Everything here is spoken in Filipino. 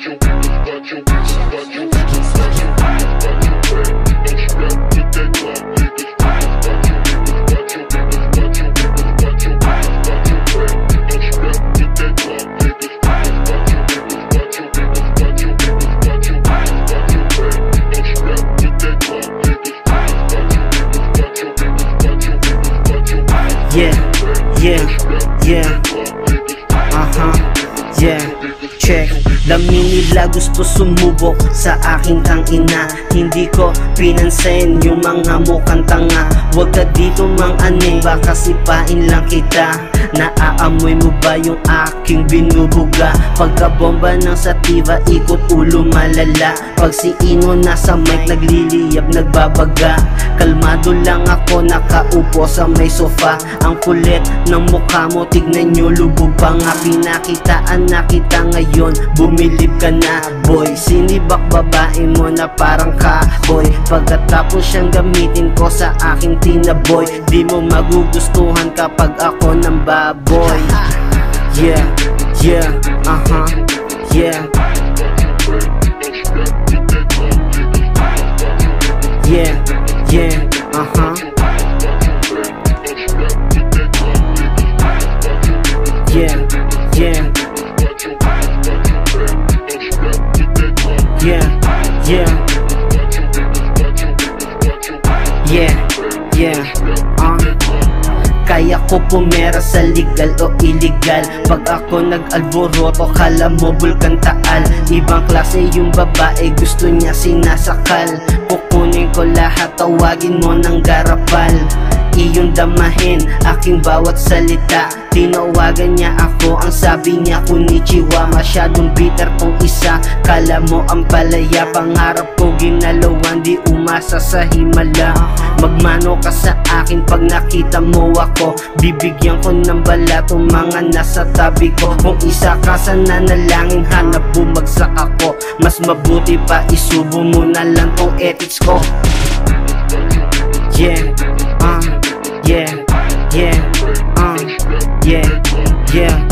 Yeah, check. Dami nila gusto sumubok sa aking tangina. Hindi ko pinansin yung mga mukhang tanga. Huwag ka dito mang ane, baka sipain lang kita. Naaamoy mo ba yung aking binubuga? Pagkabomba ng sativa, ikot ulo malala. Pag si Ino nasa mic, nagliliyab, nagbabaga. Kalmado lang ako, nakaupo sa may sofa. Ang kulit ng mukha mo, tignan nyo, lubog pa nga. Pinakitaan na kita ngayon, bumilib ka na boy. Sinibak babae mo na parang kahoy. Pagkatapos siyang gamitin ko sa aking tinaboy. Di mo magugustuhan kapag ako ng baboy. Yeah, yeah, yeah. Yeah, yeah, yeah, yeah. Yeah, yeah, yeah, kaya ko pumera sa legal o illegal. Pag ako nag-alboroto, kala mo bulkan taal. Ibang klase yung babae, gusto niya sinasakal. Kukunin ko lahat, tawagin mo ng garapal. Iyong damahin aking bawat salita. Tinawagan niya ako, ang sabi niya konnichiwa. Masyadong bitter tong isa, kala mo ang palaya. Pangarap ko ginalawan, di umasa sa himala. Magmano ka sa akin pag nakita mo ako. Bibigyan ko ng bala tong mga nasa tabi ko. Kung isa ka sa nanalangin, hanap bumagsak ako. Mas mabuti pa isubo mo na lang tong ethics ko. Yeah, yeah, yeah, yeah, yeah.